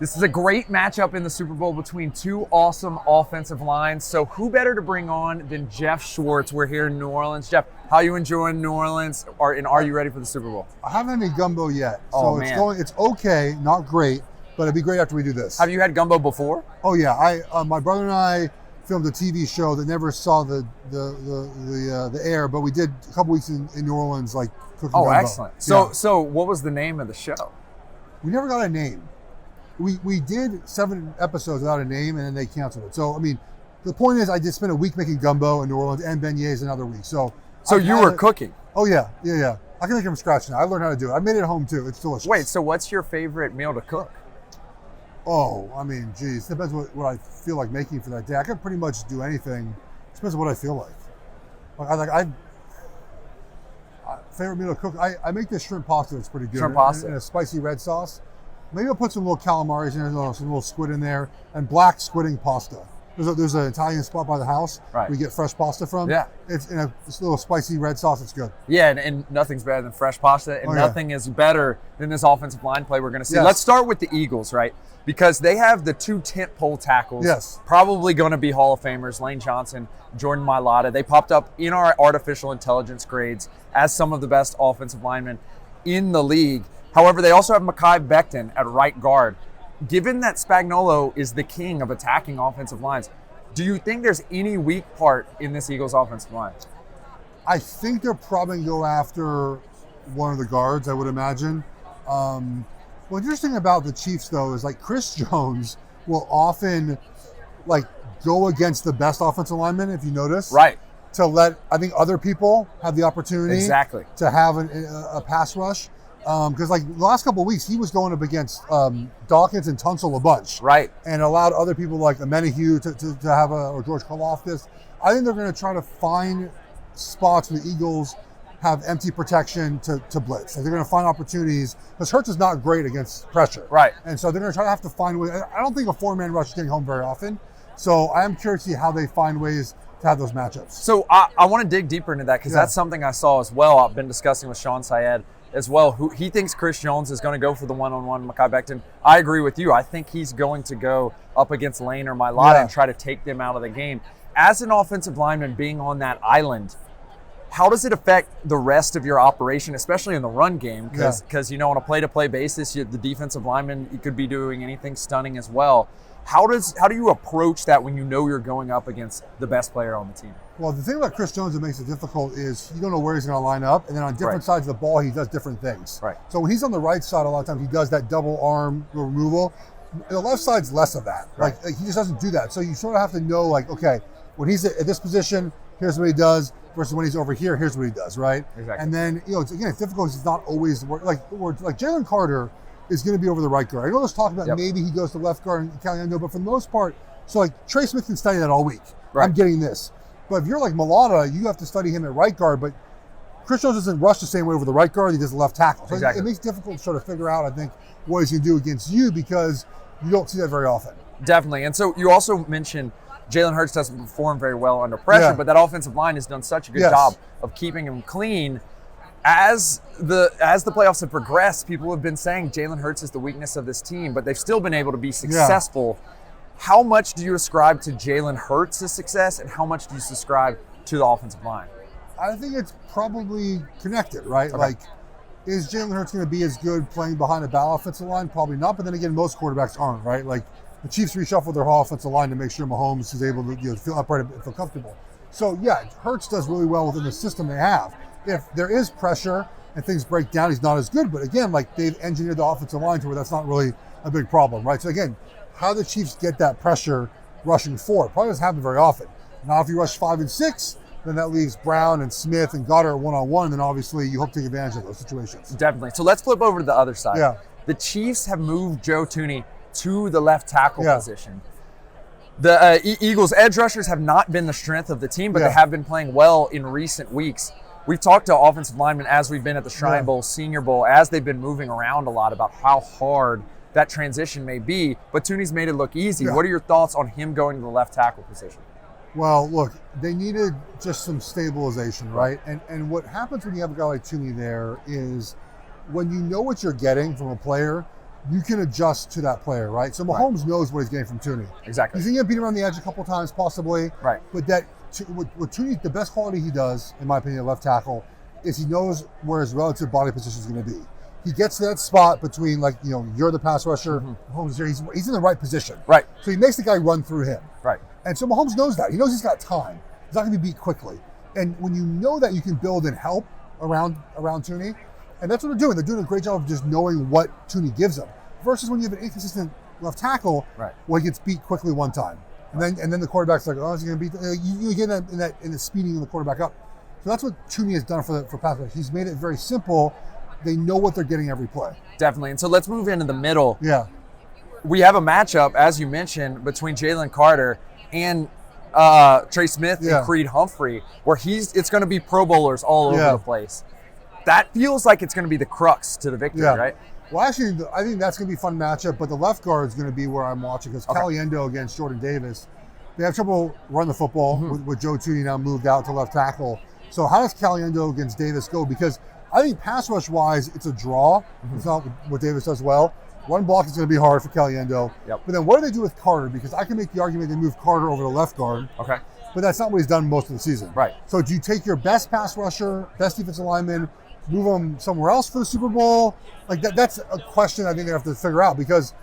This is a great matchup in the Super Bowl between two awesome offensive lines. So who better to bring on than Geoff Schwartz? We're here in New Orleans. Geoff, how you enjoying New Orleans? And are you ready for the Super Bowl? I haven't had any gumbo yet. Oh, so man. it's okay, not great, but it'd be great after we do this. Have you had gumbo before? Oh yeah, my brother and I filmed a TV show that never saw the air, but we did a couple weeks in New Orleans, like cooking gumbo. Oh, excellent. So what was the name of the show? We never got a name. We did 7 episodes without a name, and then they canceled it. So I mean, the point is, I did spend a week making gumbo in New Orleans and beignets another week. So you were cooking? Oh yeah. I can make it from scratch now. I learned how to do it. I made it at home too. It's delicious. Wait, so what's your favorite meal to cook? Oh, I mean, geez, depends what I feel like making for that day. I can pretty much do anything. It depends on what I feel like. Favorite meal to cook. I make this shrimp pasta. It's pretty good. Shrimp pasta and a spicy red sauce. Maybe I'll put some little calamaris in there, some little squid in there, and black squidding pasta. There's an Italian spot by the house we get fresh pasta from. Yeah. It's in this little spicy red sauce. It's good. Yeah, and nothing's better than fresh pasta, and nothing is better than this offensive line play we're going to see. Yes. Let's start with the Eagles, right? Because they have the 2 tentpole tackles. Yes. Probably going to be Hall of Famers, Lane Johnson, Jordan Mailata. They popped up in our artificial intelligence grades as some of the best offensive linemen in the league. However, they also have Mekhi Becton at right guard. Given that Spagnuolo is the king of attacking offensive lines, do you think there's any weak part in this Eagles offensive line? I think they're probably going to go after one of the guards, I would imagine. What's interesting about the Chiefs, though, is like Chris Jones will often go against the best offensive lineman, if you notice. Right. To let, I think, other people have the opportunity to have a pass rush. Because the last couple of weeks, he was going up against Dawkins and Tunsil a bunch. Right. And allowed other people like Amenahue to have or George Karlaftis. I think they're going to try to find spots where the Eagles have empty protection to blitz. They're going to find opportunities, because Hurts is not great against pressure. Right. And so they're going to try to have to find ways. I don't think a 4-man rush is getting home very often. So I am curious to see how they find ways to have those matchups. So I want to dig deeper into that, because that's something I saw as well. I've been discussing with Sean Syed as well, who he thinks Chris Jones is going to go for the one-on-one Mekhi Becton. I agree with you. I think he's going to go up against Lane or Mailata and try to take them out of the game. As an offensive lineman being on that island, how does it affect the rest of your operation, especially in the run game? Because on a play-to-play basis, the defensive lineman, you could be doing anything stunning as well. How do you approach that when you know you're going up against the best player on the team? Well, the thing about Chris Jones that makes it difficult is you don't know where he's going to line up, and then on different sides of the ball, he does different things. Right. So when he's on the right side, a lot of times he does that double arm removal. The left side's less of that. Right. Like he just doesn't do that. So you sort of have to know, okay, when he's at this position, here's what he does, versus when he's over here, here's what he does, right? Exactly. And then, it's difficult because it's not always like Jalen Carter is going to be over the right guard. I know there's talk about maybe he goes to left guard and Caliendo, but for the most part, so Trey Smith can study that all week. Right. I'm getting this. But if you're like Mailata, you have to study him at right guard, but Chris Jones doesn't rush the same way over the right guard he does the left tackle. So it makes it difficult to sort of figure out, I think, what he's going to do against you, because you don't see that very often. Definitely. And so you also mentioned Jalen Hurts doesn't perform very well under pressure, but that offensive line has done such a good job of keeping him clean. As the playoffs have progressed, people have been saying Jalen Hurts is the weakness of this team, but they've still been able to be successful. How much do you ascribe to Jalen Hurts' success, and how much do you ascribe to the offensive line? I think it's probably connected, right? Okay. Is Jalen Hurts going to be as good playing behind a balanced offensive line? Probably not, but then again, most quarterbacks aren't, right? The Chiefs reshuffle their whole offensive line to make sure Mahomes is able to feel upright and feel comfortable. So Hurts does really well within the system they have. If there is pressure and things break down, he's not as good. But again, they've engineered the offensive line to where that's not really a big problem, right? So again, how the Chiefs get that pressure rushing forward probably doesn't happen very often. Now, if you rush 5 and 6, then that leaves Brown and Smith and Goddard one-on-one, and then obviously you hope to take advantage of those situations. Definitely. So let's flip over to the other side. Yeah. The Chiefs have moved Joe Thuney to the left tackle position. The Eagles' edge rushers have not been the strength of the team, but they have been playing well in recent weeks. We've talked to offensive linemen as we've been at the Shrine Bowl, Senior Bowl, as they've been moving around a lot about how hard that transition may be, but Thuney's made it look easy. What are your thoughts on him going to the left tackle position? Well, look, they needed just some stabilization, right? And what happens when you have a guy like Thuney there is when you know what you're getting from a player, you can adjust to that player, right? So Mahomes knows what he's getting from Tooney. Exactly. He's going to beat him around the edge a couple times, possibly. Right. But what Tooney, the best quality he does, in my opinion, at left tackle, is he knows where his relative body position is going to be. He gets to that spot between, like, you're the pass rusher, Mahomes is here. He's in the right position. Right. So he makes the guy run through him. Right. And so Mahomes knows that. He knows he's got time. He's not going to be beat quickly. And when you know that, you can build and help around Tooney. And that's what they're doing. They're doing a great job of just knowing what Tooney gives them. Versus when you have an inconsistent left tackle, where he gets beat quickly one time. And then the quarterback's like, oh, is he going to beat? You get in the speeding the quarterback up. So that's what Tooney has done for pass rush. He's made it very simple. They know what they're getting every play. Definitely. And so let's move into the middle. Yeah. We have a matchup, as you mentioned, between Jalen Carter and Trey Smith and Creed Humphrey, where it's going to be Pro Bowlers all over the place. That feels like it's going to be the crux to the victory, right? Well, actually, I think that's going to be a fun matchup, but the left guard is going to be where I'm watching because Caliendo against Jordan Davis, they have trouble running the football with Joe Tooney now moved out to left tackle. So how does Caliendo against Davis go? Because I think pass rush-wise, it's a draw. It's not what Davis does well. Run block is going to be hard for Caliendo. But then what do they do with Carter? Because I can make the argument they move Carter over to left guard. Okay. But that's not what he's done most of the season. Right. So do you take your best pass rusher, best defensive lineman, move them somewhere else for the Super Bowl? Like that's a question I think they have to figure out, because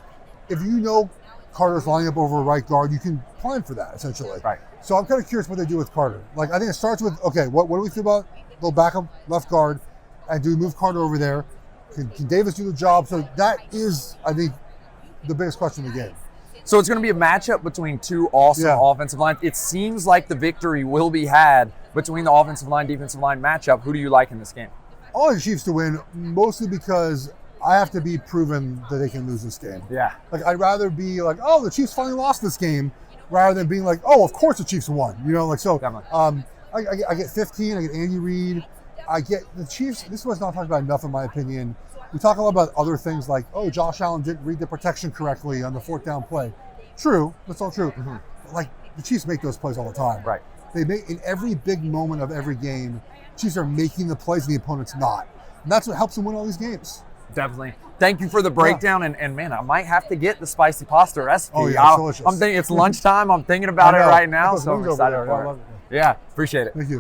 if you know Carter's lining up over right guard, you can plan for that essentially. Right. So I'm kind of curious what they do with Carter. Like I think it starts with, okay, what do we feel about the backup left guard, and do we move Carter over there? Can Davis do the job? So that is, I think, the biggest question in the game. So it's going to be a matchup between two awesome offensive lines. It seems like the victory will be had between the offensive line, defensive line matchup. Who do you like in this game? I want the Chiefs to win, mostly because I have to be proven that they can lose this game. Yeah. Like, I'd rather be like, oh, the Chiefs finally lost this game, rather than being like, oh, of course the Chiefs won. I get 15, I get Andy Reid. I get the Chiefs. This was not talked about enough, in my opinion. We talk a lot about other things like, oh, Josh Allen didn't read the protection correctly on the 4th down play. True, that's all true. But like, the Chiefs make those plays all the time. Right. They make, in every big moment of every game, Chiefs are making the plays and the opponent's not. And that's what helps them win all these games. Definitely. Thank you for the breakdown. And man, I might have to get the spicy pasta recipe. Oh, yeah, it's delicious. I'm thinking it's lunchtime. I'm thinking about it right now, so I'm excited for it. I love it. Yeah, appreciate it. Thank you.